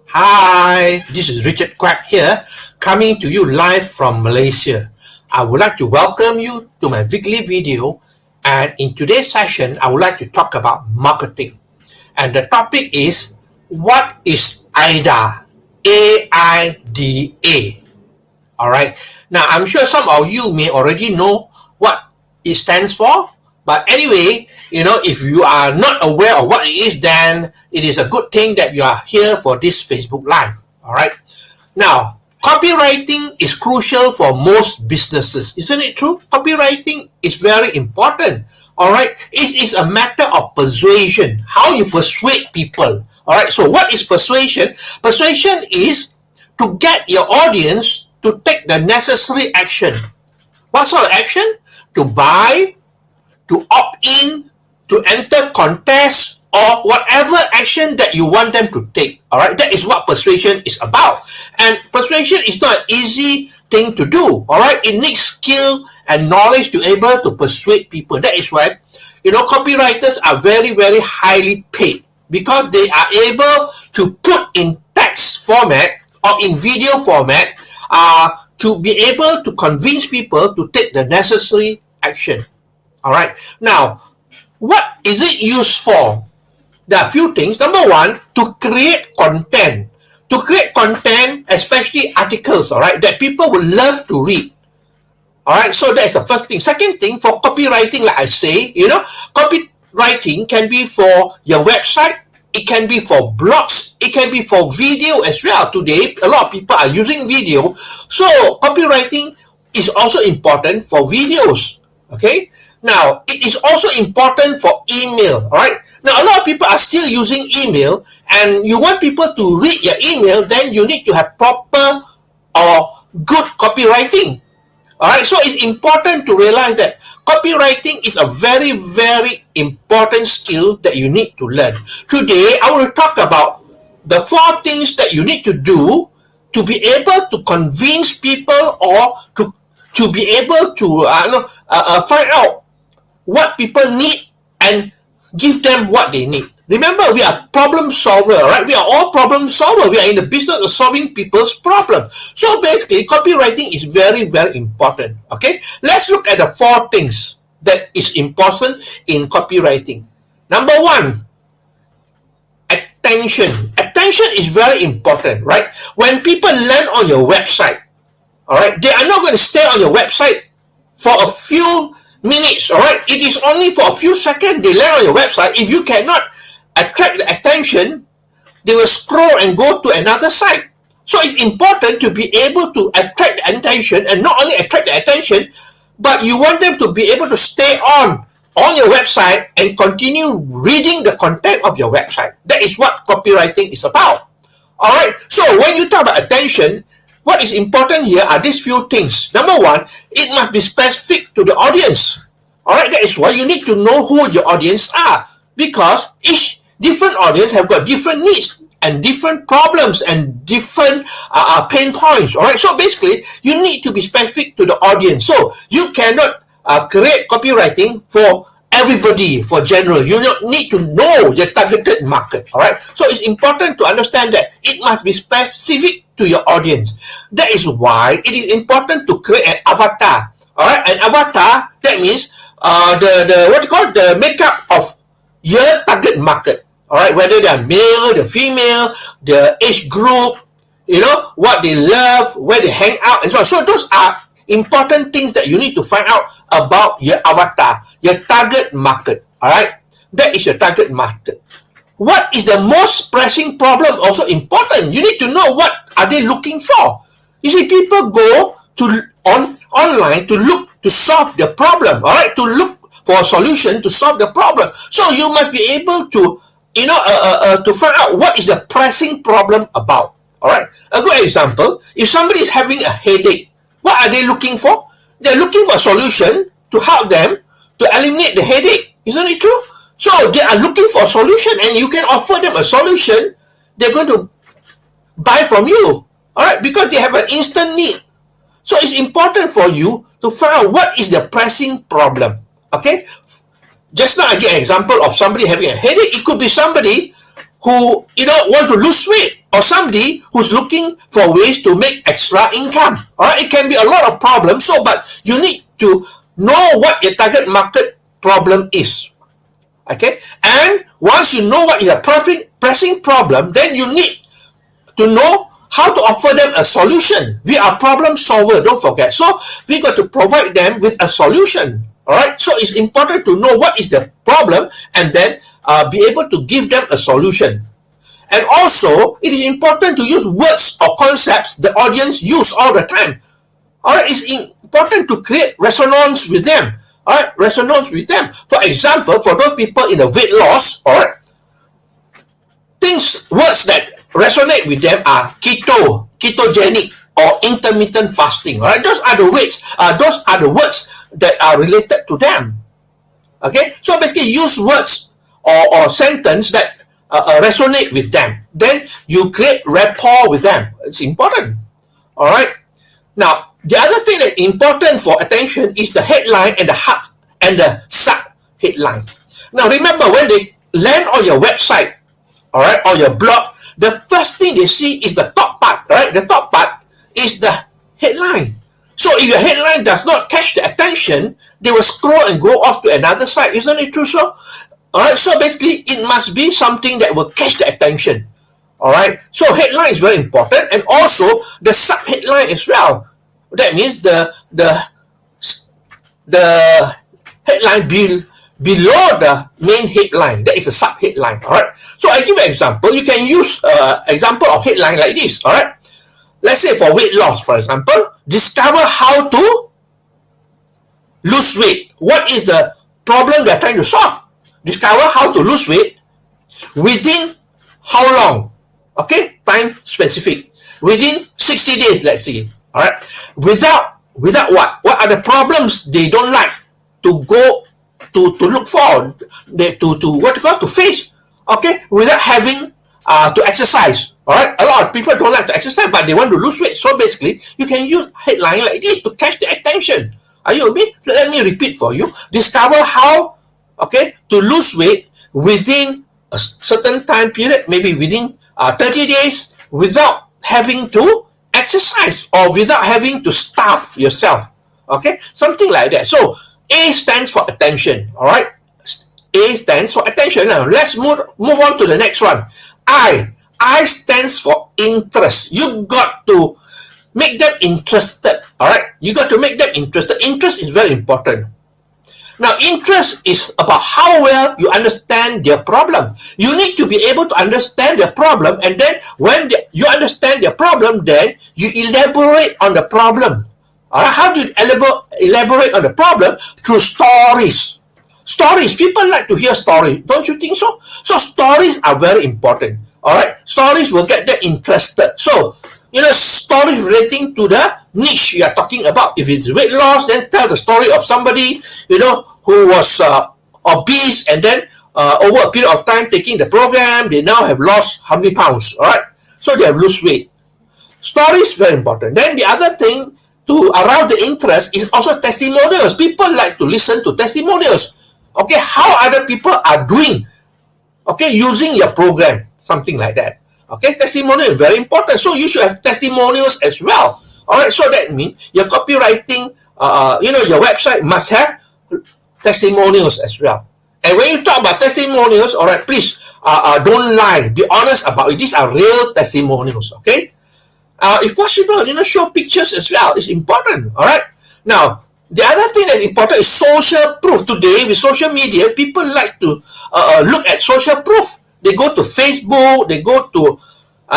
Hi, this is Richard Quack here, coming to you live from Malaysia. I would like to welcome you to my weekly video, and in today's session, I would like to talk about marketing. And the topic is, what is Aida? A-I-D-A. Alright, now I'm sure some of you may already know what it stands for, but anyway, if you are not aware of what it is, then it is a good thing that you are here for this Facebook Live. Alright, now copywriting is crucial for most businesses, isn't it true? Copywriting is very important. Alright, it is a matter of persuasion, how you persuade people. Alright, so what is persuasion? Persuasion is to get your audience to take the necessary action. What sort of action? To buy, to opt in, to enter contests, or whatever action that you want them to take. Alright, that is what persuasion is about. And persuasion is not an easy thing to do. Alright, it needs skill and knowledge to be able to persuade people. That is why, copywriters are very, very highly paid, because they are able to put in text format or in video format to be able to convince people to take the necessary action. Alright, now, what is it used for? There are a few things. Number one, to create content. To create content, especially articles, alright, that people will love to read. Alright, so that's the first thing. Second thing, for copywriting, like I say, copywriting can be for your website, it can be for blogs, it can be for video as well. Today, a lot of people are using video. So, copywriting is also important for videos. Okay? Now, it is also important for email. Alright? Now, a lot of people are still using email, and you want people to read your email, then you need to have proper or good copywriting. Alright, so it's important to realize that copywriting is a very, very important skill that you need to learn. Today, I will talk about the 4 things that you need to do to be able to convince people, or to be able to find out what people need and give them what they need. Remember, we are problem solver, right? We are all problem solver. We are in the business of solving people's problems. So basically, copywriting is very, very important. Okay, let's look at the 4 things that is important in copywriting. Number 1, attention. Attention is very important, right? When people land on your website, all right, they are not going to stay on your website for a few minutes. All right, it is only for a few seconds they land on your website. If you cannot attract the attention, they will scroll and go to another site. So it's important to be able to attract the attention, and not only attract the attention, but you want them to be able to stay on your website and continue reading the content of your website. That is what copywriting is about. Alright, so when you talk about attention, what is important here are these few things. Number 1, it must be specific to the audience. Alright, that is why you need to know who your audience are, because each different audience have got different needs and different problems and different pain points. Alright, so basically you need to be specific to the audience. So you cannot create copywriting for everybody, for general. You need to know your targeted market. Alright, so it's important to understand that it must be specific to your audience. That is why it is important to create an avatar. Alright, an avatar, that means the makeup of your target market. Alright, whether they are male, the female, the age group, what they love, where they hang out, and so on. So those are important things that you need to find out about your avatar, your target market. Alright, that is your target market. What is the most pressing problem? Also important. You need to know what are they looking for. You see, people go online to solve the problem. Alright, to look for a solution to solve the problem. So you must be able to to find out what is the pressing problem about. Alright, a good example, if somebody is having a headache, what are they looking for? They're looking for a solution to help them to eliminate the headache. Isn't it true? So they are looking for a solution, and you can offer them a solution. They're going to buy from you. Alright, because they have an instant need. So it's important for you to find out what is the pressing problem. Okay, just now I give an example of somebody having a headache. It could be somebody who want to lose weight, or somebody who's looking for ways to make extra income. All right, it can be a lot of problems. So, but you need to know what your target market problem is. Okay, and once you know what is a pressing problem, then you need to know how to offer them a solution. We are problem solver, don't forget. So we got to provide them with a solution. All right, so it's important to know what is the problem and then be able to give them a solution. And also, it is important to use words or concepts the audience use all the time. All right, it's important to create resonance with them. All right, resonance with them. For example, for those people in the weight loss, all right, words that resonate with them are keto, ketogenic, or intermittent fasting. All right, those are the words that are related to them. Okay, so basically use words or sentence that resonate with them. Then you create rapport with them. It's important. All right. Now, the other thing that's important for attention is the headline and the sub headline. Now, remember, when they land on your website, all right, or your blog, the first thing they see is the top part. Right, the top part is the headline. So if your headline does not catch the attention, they will scroll and go off to another site. Isn't it true? So, all right. So basically, it must be something that will catch the attention. All right. So headline is very important, and also the sub headline as well. That means the headline below the main headline. That is a sub headline. All right. So I give you an example. You can use example of headline like this. All right. Let's say for weight loss, for example, discover how to lose weight. What is the problem we are trying to solve? Discover how to lose weight within how long? Okay, time specific. Within 60 days, let's say. All right. Without what? What are the problems they don't like to go to look for? To face. Okay, without having to exercise. All right, a lot of people don't like to exercise, but they want to lose weight. So basically, you can use headline like this to catch the attention. Are you with me? So let me repeat for you. Discover how, to lose weight within a certain time period, maybe within 30 days, without having to exercise or without having to starve yourself. Okay, something like that. So A stands for attention. All right, A stands for attention. Now let's move on to the next one. I stands for interest. You got to make them interested. All right, you got to make them interested. Interest is very important. Now, interest is about how well you understand their problem. You need to be able to understand their problem, and then when you understand their problem, then you elaborate on the problem. All right, how do you elaborate on the problem? Through stories. Stories. People like to hear stories. Don't you think so? So stories are very important. All right, stories will get them interested. So, stories relating to the niche you are talking about. If it's weight loss, then tell the story of somebody, who was obese, and then over a period of time taking the program, they now have lost how many pounds. All right, so they have lost weight. Story is very important. Then the other thing to arouse the interest is also testimonials. People like to listen to testimonials. Okay, how other people are doing, using your program, something like that. Okay, testimonial is very important. So you should have testimonials as well. All right, so that means your copywriting, your website must have testimonials as well. And when you talk about testimonials, all right, please don't lie. Be honest about it. These are real testimonials. Okay. If possible, show pictures as well. It's important. All right. Now, the other thing that's important is social proof. Today, with social media, people like to look at social proof. They go to Facebook, they go to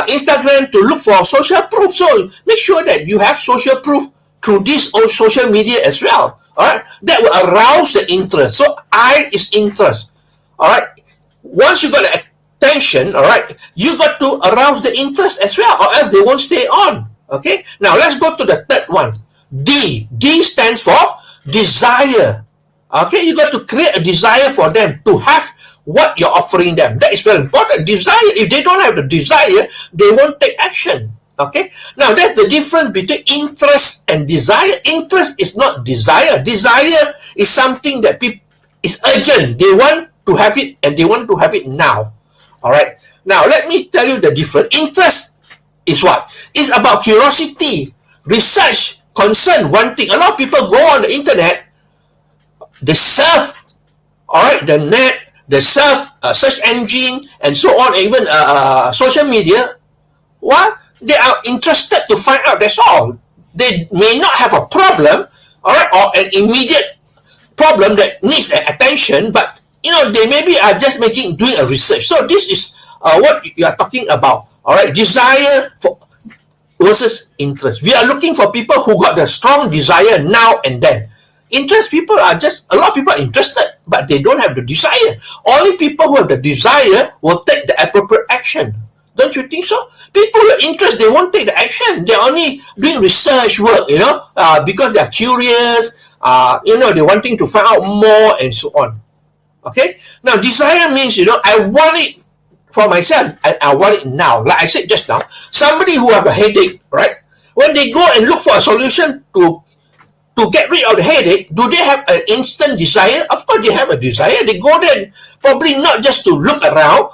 Instagram to look for social proof. So make sure that you have social proof through this social media as well. All right, that will arouse the interest. So I is interest. All right, once you got the attention, all right, you got to arouse the interest as well, or else they won't stay on. Okay, now let's go to the third one. D stands for desire. Okay, you got to create a desire for them to have what you're offering them. That is very important. Desire. If they don't have the desire, they won't take action. Okay. Now that's the difference between interest and desire. Interest is not desire. Desire is something that is urgent. They want to have it, and they want to have it now. All right. Now, let me tell you the difference. Interest is what? It's about curiosity, research, concern, wanting. A lot of people go on the internet, they surf, all right, the net, they surf search engine, and so on, even social media. What? They are interested to find out, that's all. They may not have a problem, all right, or an immediate problem that needs attention, but they maybe are just doing a research. So this is what you are talking about, all right, desire for versus interest. We are looking for people who got the strong desire now and then. Interest people are just, a lot of people are interested, but they don't have the desire. Only people who have the desire will take the appropriate action. Don't you think so? People with interest, they won't take the action. They're only doing research work, because they're curious, they're wanting to find out more and so on. Okay? Now, desire means, I want it for myself, and I want it now. Like I said just now, somebody who have a headache, right? When they go and look for a solution to get rid of the headache, do they have an instant desire? Of course, they have a desire. They go there probably not just to look around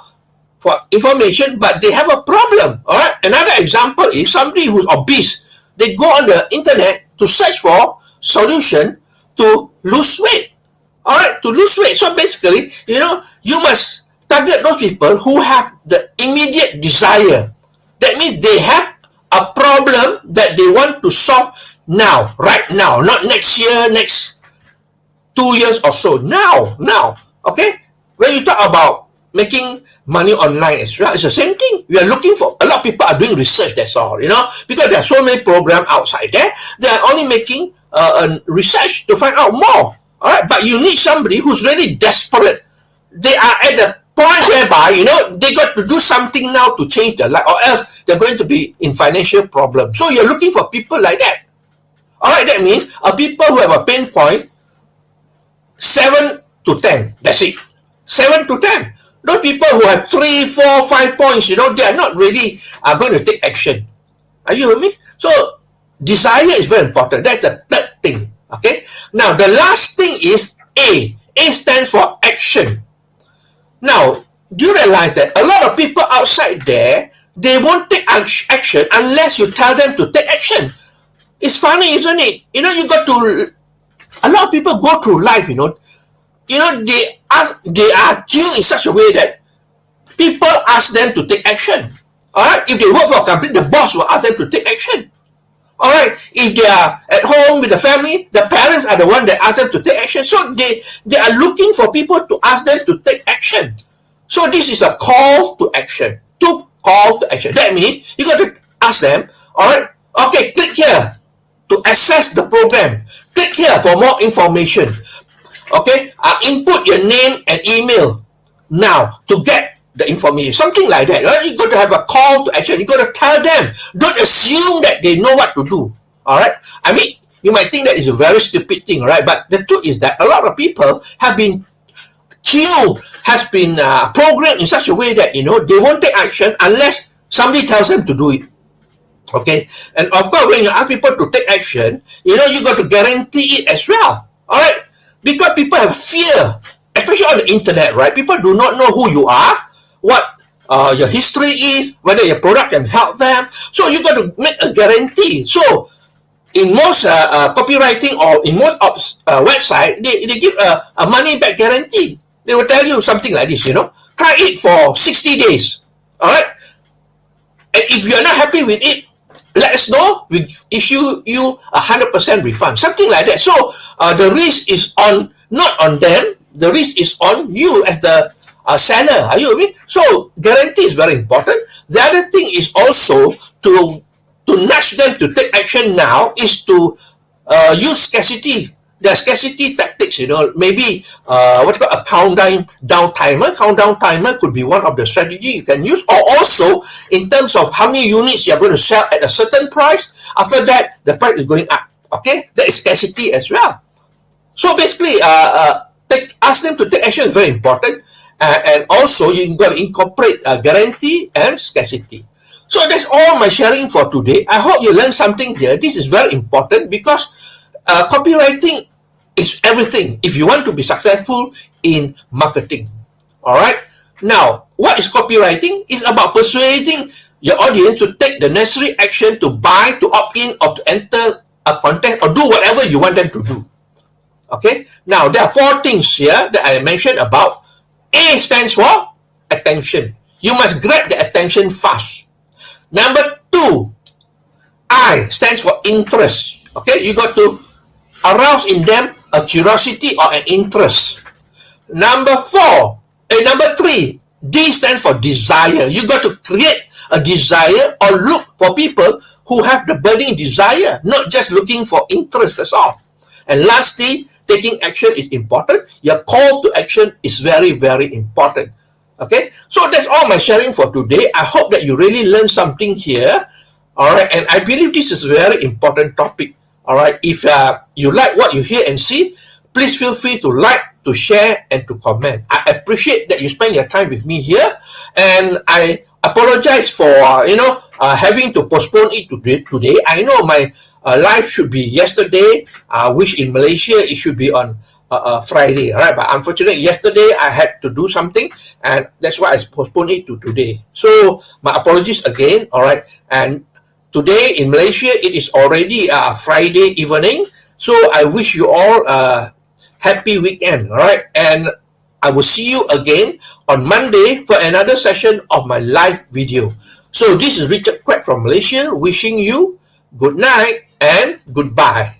for information, but they have a problem. All right. Another example is somebody who's obese. They go on the internet to search for solution to lose weight. All right, to lose weight. So basically, you must target those people who have the immediate desire. That means they have a problem that they want to solve now, right now, not next year, next 2 years or so. Now, okay? When you talk about making money online as well, it's the same thing. We are looking for, a lot of people are doing research, that's all, because there are so many programs outside there. They are only making research to find out more. All right, but you need somebody who's really desperate. They are at the point whereby, they got to do something now to change their life, or else they're going to be in financial problems. So you're looking for people like that. All right, that means people who have a pain point, 7 to 10. That's it. 7 to 10. Those people who have 3, 4, 5 points, they are not really going to take action. Are you with me? So desire is very important. That's the third thing. Okay. Now the last thing is A. A stands for action. Now, do you realize that a lot of people outside there, they won't take action unless you tell them to take action? It's funny, isn't it? You got to, a lot of people go through life, they are tuned in such a way that people ask them to take action. All right, if they work for a company, the boss will ask them to take action. All right, if they are at home with the family, the parents are the one that ask them to take action. So they are looking for people to ask them to take action. So this is a call to action. To call to action. That means you got to ask them, all right, okay, click here to access the program. Click here for more information. Okay, input your name and email now to get the information. Something like that. Right? You got to have a call to action. You got to tell them. Don't assume that they know what to do. All right. I mean, you might think that is a very stupid thing, right? But the truth is that a lot of people have been tuned, has been programmed in such a way that they won't take action unless somebody tells them to do it. Okay, and of course, when you ask people to take action, you got to guarantee it as well. All right, because people have fear, especially on the internet, right? People do not know who you are, what your history is, whether your product can help them. So you got to make a guarantee. So in most copywriting or in most website, they give a money back guarantee. They will tell you something like this, try it for 60 days. All right, and if you're not happy with it, let us know. We issue you 100% refund, something like that. So the risk is not on them. The risk is on you as the seller. Are you with me? So guarantee is very important. The other thing is also to nudge them to take action now is to use scarcity. There are scarcity tactics, maybe what's called a countdown timer. Countdown timer could be one of the strategy you can use, or also in terms of how many units you're going to sell at a certain price. After that, the price is going up. Okay, that is scarcity as well. So basically, ask them to take action is very important, and also you got to incorporate guarantee and scarcity. So that's all my sharing for today. I hope you learned something here. This is very important because copywriting is everything if you want to be successful in marketing. All right. Now, what is copywriting? It's about persuading your audience to take the necessary action to buy, to opt in, or to enter a contest, or do whatever you want them to do. Okay, now there are 4 things here that I mentioned about. A stands for attention. You must grab the attention fast. Number 2, I stands for interest. Okay, you got to arouse in them a curiosity or an interest. Number 3, D stands for desire. You got to create a desire or look for people who have the burning desire, not just looking for interest, that's all. And lastly, taking action is important. Your call to action is very, very important. Okay, so that's all my sharing for today. I hope that you really learned something here. All right, and I believe this is a very important topic. All right, if you like what you hear and see, please feel free to like, to share, and to comment. I appreciate that you spend your time with me here, and I apologize for having to postpone it today. I know my live should be yesterday, which in Malaysia it should be on Friday, all right? But unfortunately, yesterday I had to do something, and that's why I postponed it to today. So my apologies again, all right? And today in Malaysia, it is already Friday evening, so I wish you all a happy weekend, all right? And I will see you again on Monday for another session of my live video. So this is Richard Quack from Malaysia, wishing you good night and goodbye.